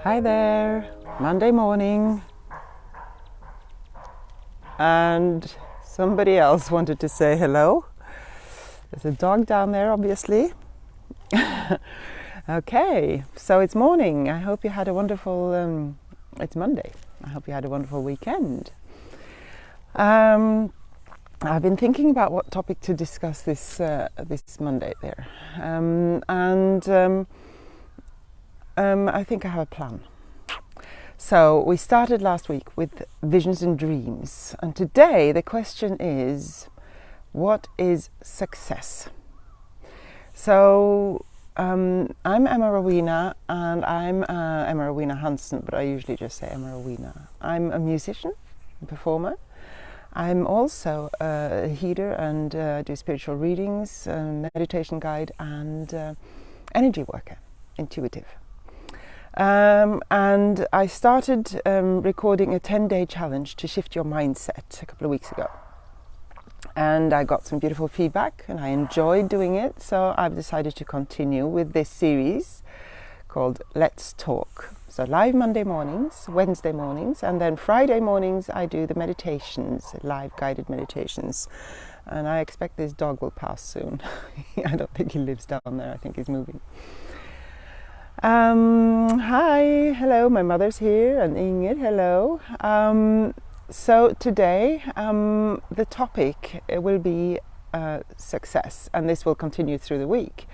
Hi there, Monday morning, and somebody else wanted to say hello. There's a dog down there, obviously. Okay, so it's morning. I hope you had a wonderful, it's Monday. I hope you had a wonderful weekend. I've been thinking about what topic to discuss this Monday there. I think I have a plan. So we started last week with visions and dreams, and today the question is, what is success? So I'm Emma Rowena, and I'm Emma Rowena Hansen, but I usually just say Emma Rowena. I'm a musician, a performer. I'm also a healer and do spiritual readings, meditation guide, and energy worker, intuitive. And I started recording a 10-day challenge to shift your mindset a couple of weeks ago. And I got some beautiful feedback and I enjoyed doing it. So I've decided to continue with this series called Let's Talk. So live Monday mornings, Wednesday mornings, and then Friday mornings I do the meditations, live guided meditations. And I expect this dog will pass soon. I don't think he lives down there. I think he's moving. Hi, hello, my mother's here, and Ingrid, hello. So today the topic will be success, and this will continue through the week.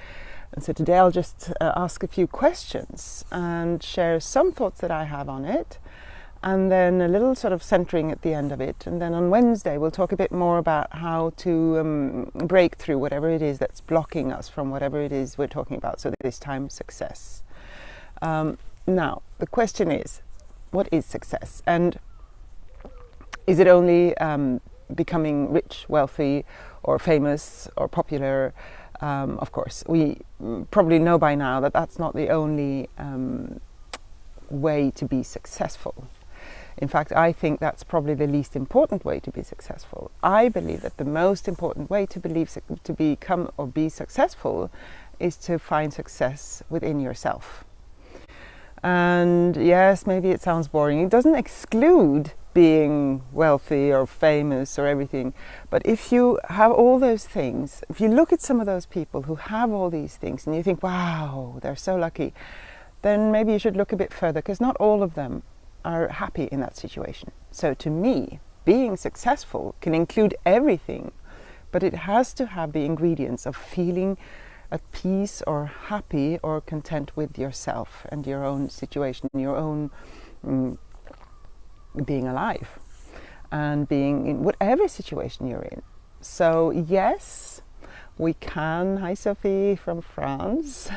And so today I'll just ask a few questions and share some thoughts that I have on it, and then a little sort of centering at the end of it. And then on Wednesday we'll talk a bit more about how to break through whatever it is that's blocking us from whatever it is we're talking about. So this time, success. Now, the question is, what is success? And is it only becoming rich, wealthy, or famous, or popular? Of course, we probably know by now that that's not the only way to be successful. In fact, I think that's probably the least important way to be successful. I believe that the most important way to become or be successful is to find success within yourself. And yes, maybe it sounds boring. It doesn't exclude being wealthy or famous or everything. But if you have all those things, if you look at some of those people who have all these things and you think, wow, they're so lucky, then maybe you should look a bit further, because not all of them are happy in that situation. So to me, being successful can include everything, but it has to have the ingredients of feeling at peace or happy or content with yourself and your own situation, your own being alive and being in whatever situation you're in. So yes, we can, hi Sophie from France,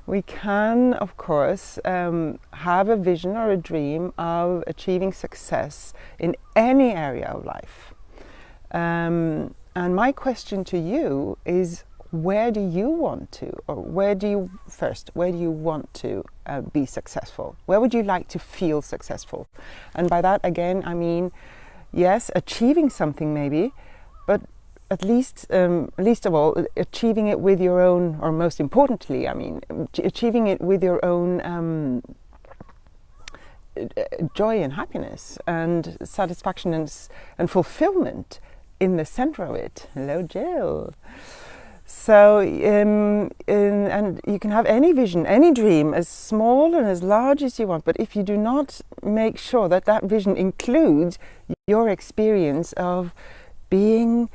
we can of course have a vision or a dream of achieving success in any area of life. And my question to you is, where do you want to, or where do you want to be successful? Where would you like to feel successful? And by that, again, I mean, yes, achieving something maybe, but at least of all, achieving it with your own, or most importantly, I mean, achieving it with your own joy and happiness and satisfaction and fulfillment in the center of it. Hello, Jill. So, and you can have any vision, any dream, as small and as large as you want, but if you do not make sure that that vision includes your experience of being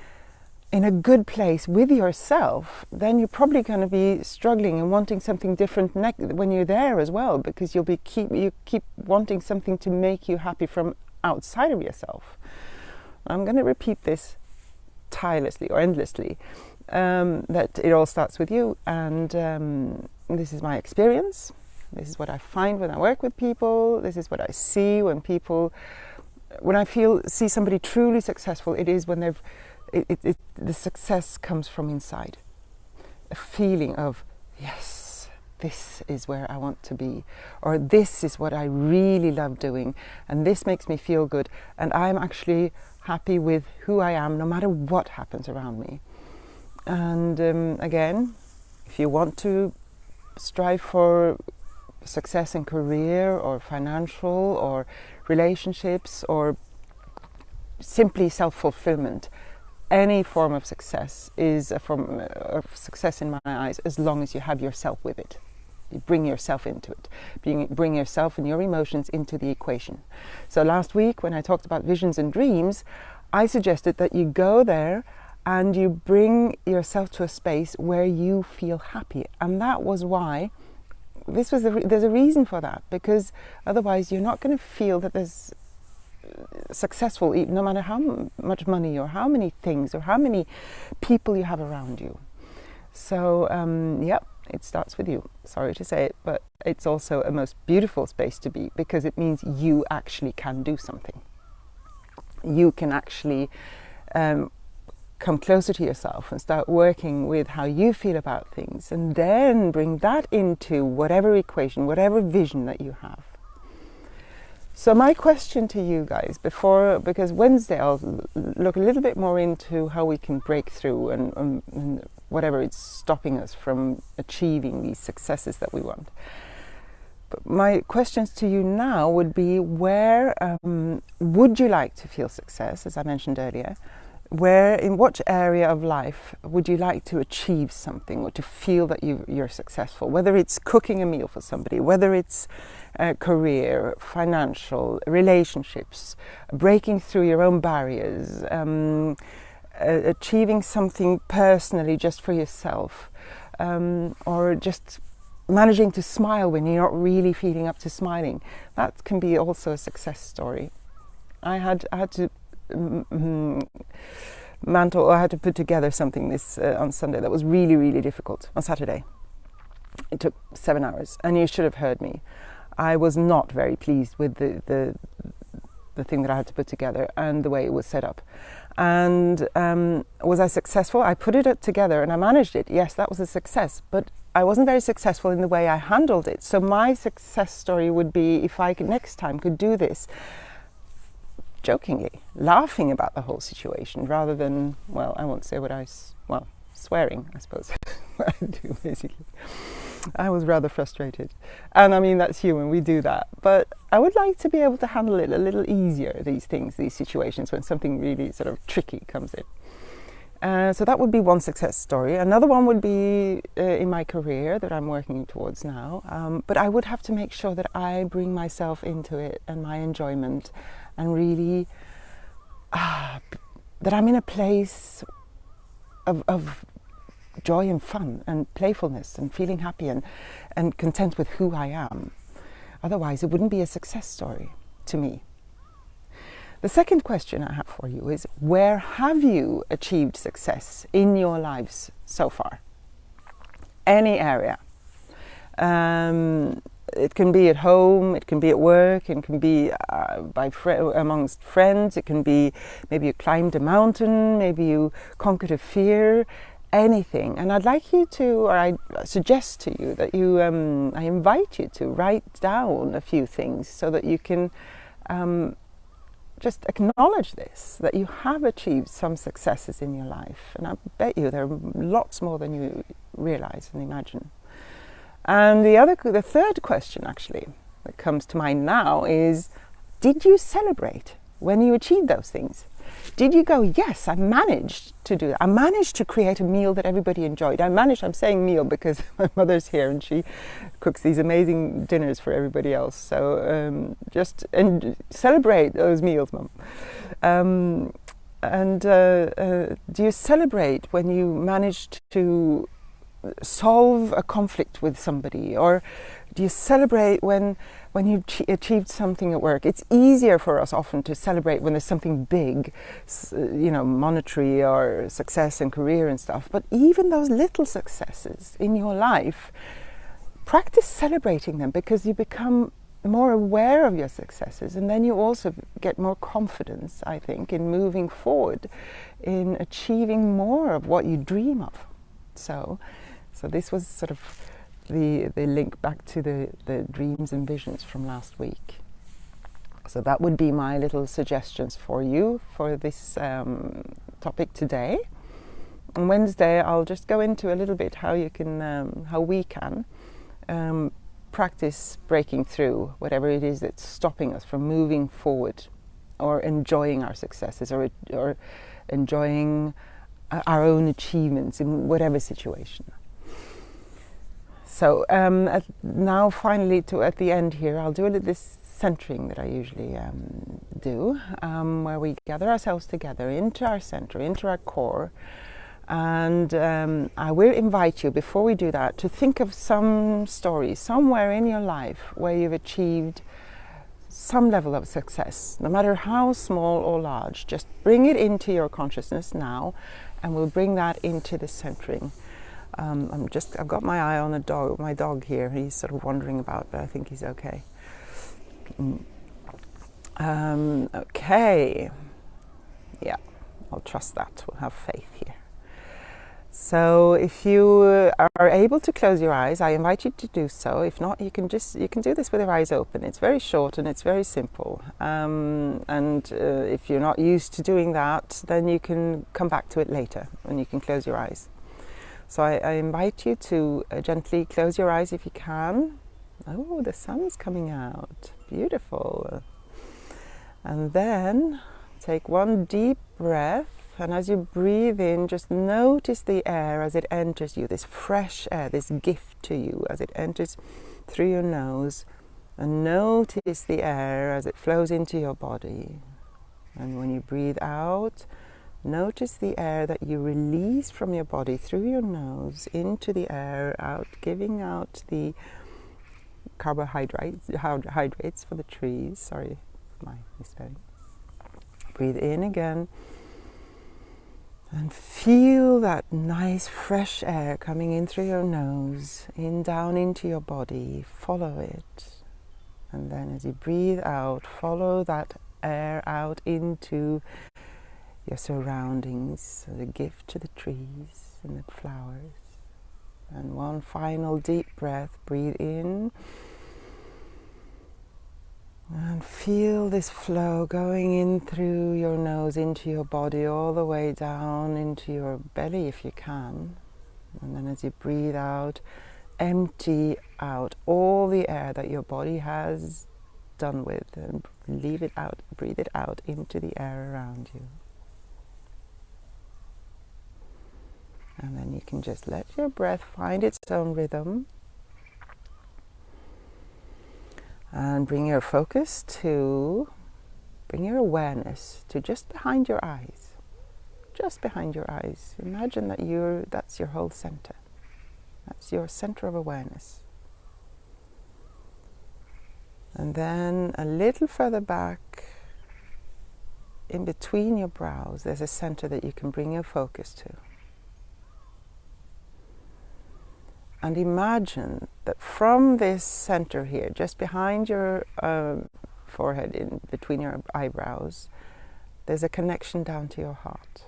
in a good place with yourself, then you're probably going to be struggling and wanting something different when you're there as well, because you keep wanting something to make you happy from outside of yourself. I'm going to repeat this tirelessly or endlessly. That it all starts with you, and this is my experience. This is what I find when I work with people. This is what I see when I see somebody truly successful. It is when the success comes from inside, a feeling of, yes, this is where I want to be, or this is what I really love doing, and this makes me feel good, and I'm actually happy with who I am no matter what happens around me. And again, if you want to strive for success in career or financial or relationships or simply self-fulfillment, any form of success is a form of success in my eyes, as long as you have yourself with it. You bring yourself into it, bring yourself and your emotions into the equation. So last week when I talked about visions and dreams, I suggested that you go there and you bring yourself to a space where you feel happy. And that was why there's a reason for that, because otherwise you're not going to feel that there's successful, no matter how much money or how many things or how many people you have around you. So it starts with you. Sorry to say it, but it's also a most beautiful space to be, because it means you actually can do something. You can actually come closer to yourself and start working with how you feel about things, and then bring that into whatever equation, whatever vision that you have. So my question to you guys, because Wednesday I'll look a little bit more into how we can break through and whatever it's stopping us from achieving these successes that we want. But my questions to you now would be, where would you like to feel success, as I mentioned earlier? In what area of life would you like to achieve something or to feel that you're successful? Whether it's cooking a meal for somebody, whether it's career, financial, relationships, breaking through your own barriers, achieving something personally just for yourself, or just managing to smile when you're not really feeling up to smiling. That can be also a success story. I had to I had to put together something on Sunday that was really, really difficult. On Saturday, it took 7 hours, and you should have heard me. I was not very pleased with the thing that I had to put together and the way it was set up. And was I successful? I put it together and I managed it. Yes, that was a success, but I wasn't very successful in the way I handled it. So my success story would be, if I could next time could do this jokingly, laughing about the whole situation, rather than, well, I won't say swearing, I suppose. What I do, basically. I was rather frustrated. And I mean, that's human, we do that. But I would like to be able to handle it a little easier, these situations, when something really sort of tricky comes in. So that would be one success story. Another one would be in my career that I'm working towards now. But I would have to make sure that I bring myself into it and my enjoyment, and really that I'm in a place of joy and fun and playfulness and feeling happy and content with who I am. Otherwise, it wouldn't be a success story to me. The second question I have for you is, where have you achieved success in your lives so far? Any area. It can be at home, it can be at work, it can be amongst friends, it can be maybe you climbed a mountain, maybe you conquered a fear, anything. And I'd like you to, or I suggest to you that I invite you to write down a few things so that you can just acknowledge this, that you have achieved some successes in your life. And I bet you there are lots more than you realize and imagine. And the third question actually that comes to mind now is, did you celebrate when you achieved those things? Did you go, yes, I managed to do that. I managed to create a meal that everybody enjoyed. I'm saying meal because my mother's here and she cooks these amazing dinners for everybody else. So and celebrate those meals, Mum. Do you celebrate when you managed to solve a conflict with somebody, or do you celebrate when you've achieved something at work? It's easier for us often to celebrate when there's something big, monetary or success in career and stuff. But even those little successes in your life, practice celebrating them, because you become more aware of your successes, and then you also get more confidence, I think, in moving forward, in achieving more of what you dream of. So this was sort of the link back to the dreams and visions from last week. So that would be my little suggestions for you for this topic today. On Wednesday, I'll just go into a little bit how you can, how we can practice breaking through whatever it is that's stopping us from moving forward or enjoying our successes or enjoying our own achievements in whatever situation. So now finally at the end here, I'll do this centering that I usually do, where we gather ourselves together into our center, into our core. And I will invite you, before we do that, to think of some story somewhere in your life where you've achieved some level of success, no matter how small or large. Just bring it into your consciousness now, and we'll bring that into the centering. I've got my eye on my dog here. He's sort of wandering about, but I think he's okay. Okay. Yeah, I'll trust that. We'll have faith here. So if you are able to close your eyes, I invite you to do so. If not, you can do this with your eyes open. It's very short and it's very simple. If you're not used to doing that, then you can come back to it later and you can close your eyes. So I invite you to gently close your eyes if you can. Oh, the sun's coming out. Beautiful. And then take one deep breath. And as you breathe in, just notice the air as it enters you, this fresh air, this gift to you as it enters through your nose. And notice the air as it flows into your body. And when you breathe out, notice the air that you release from your body through your nose into the air, out, giving out the carbohydrates for the trees. Sorry, my misspelling. Breathe in again. And feel that nice fresh air coming in through your nose, down into your body. Follow it. And then as you breathe out, follow that air out into your surroundings, as a gift to the trees and the flowers. And one final deep breath. Breathe in. And feel this flow going in through your nose, into your body, all the way down into your belly if you can. And then as you breathe out, empty out all the air that your body has done with, and leave it out, breathe it out into the air around you. And then you can just let your breath find its own rhythm. And bring your awareness to just behind your eyes. Just behind your eyes. Imagine that that's your whole center. That's your center of awareness. And then a little further back, in between your brows, there's a center that you can bring your focus to. And imagine that from this center here, just behind your forehead, in between your eyebrows, there's a connection down to your heart.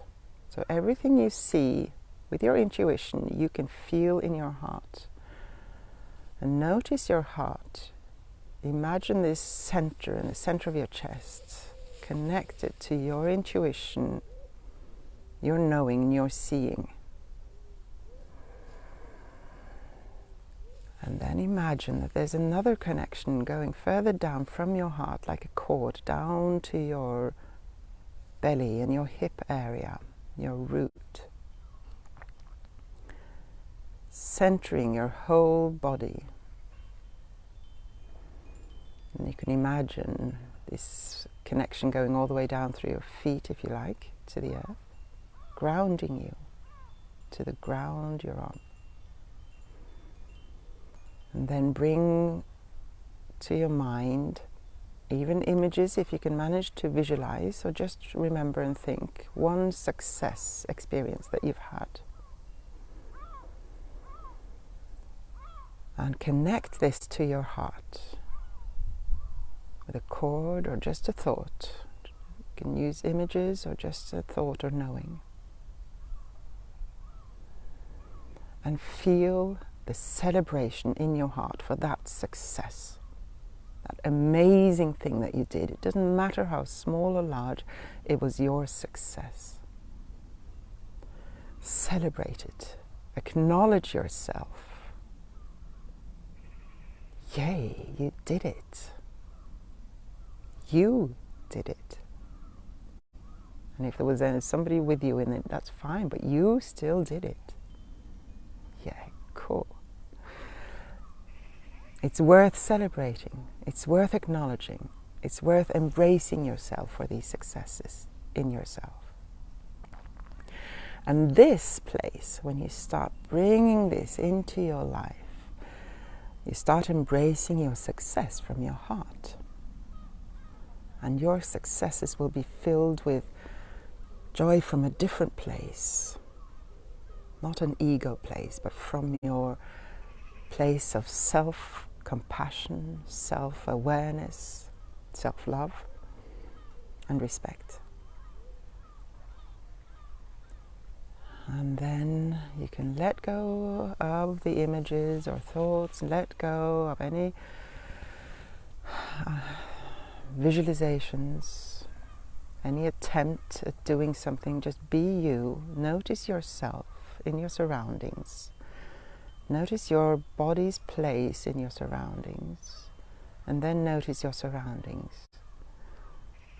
So everything you see with your intuition, you can feel in your heart. And notice your heart. Imagine this center, in the center of your chest, connected to your intuition, your knowing, your seeing. And then imagine that there's another connection going further down from your heart, like a cord, down to your belly and your hip area, your root. Centering your whole body. And you can imagine this connection going all the way down through your feet, if you like, to the earth, grounding you to the ground you're on. And then bring to your mind even images, if you can manage to visualize, or just remember and think one success experience that you've had. And connect this to your heart with a cord or just a thought. You can use images or just a thought or knowing. And feel the celebration in your heart for that success, that amazing thing that you did. It doesn't matter how small or large, it was your success. Celebrate it. Acknowledge yourself. yay, you did it. You did it. And if there was somebody with you in it, that's fine, but you still did it. Yeah, cool. It's worth celebrating. It's worth acknowledging. It's worth embracing yourself for these successes in yourself. And this place, when you start bringing this into your life, you start embracing your success from your heart. And your successes will be filled with joy from a different place. Not an ego place, but from your place of self-compassion, self-awareness, self-love, and respect. And then you can let go of the images or thoughts, let go of any visualizations, any attempt at doing something. Just be you. Notice yourself in your surroundings. Notice your body's place in your surroundings. And then notice your surroundings.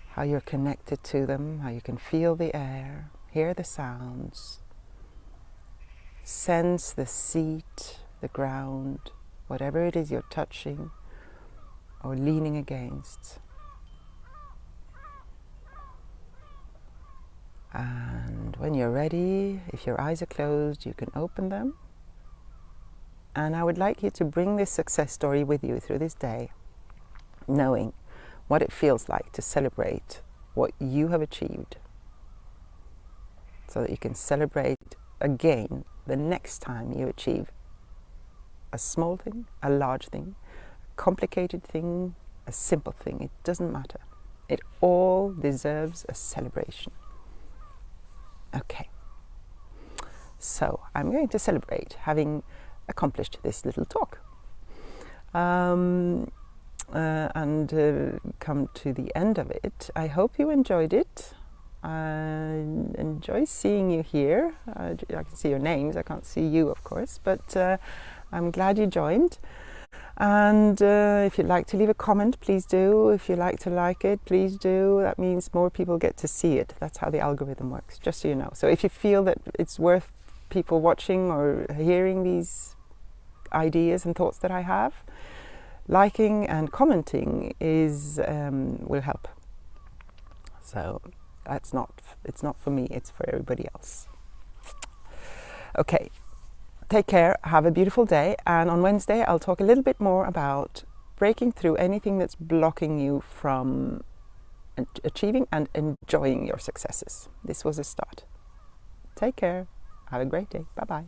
How you're connected to them, how you can feel the air, hear the sounds. Sense the seat, the ground, whatever it is you're touching or leaning against. And when you're ready, if your eyes are closed, you can open them. And I would like you to bring this success story with you through this day, knowing what it feels like to celebrate what you have achieved, so that you can celebrate again the next time you achieve a small thing, a large thing, a complicated thing, a simple thing. It doesn't matter. It all deserves a celebration. Okay. So I'm going to celebrate having accomplished this little talk. And come to the end of it. I hope you enjoyed it. I enjoy seeing you here. I can see your names. I can't see you, of course, but I'm glad you joined. And if you'd like to leave a comment, please do. If you like to like it, please do. That means more people get to see it. That's how the algorithm works, just so you know. So if you feel that it's worth people watching or hearing these ideas and thoughts that I have, liking and commenting will help. So it's not for me, it's for everybody else. Okay, take care, have a beautiful day, and on Wednesday I'll talk a little bit more about breaking through anything that's blocking you from achieving and enjoying your successes. This was a start. Take care, have a great day, bye bye.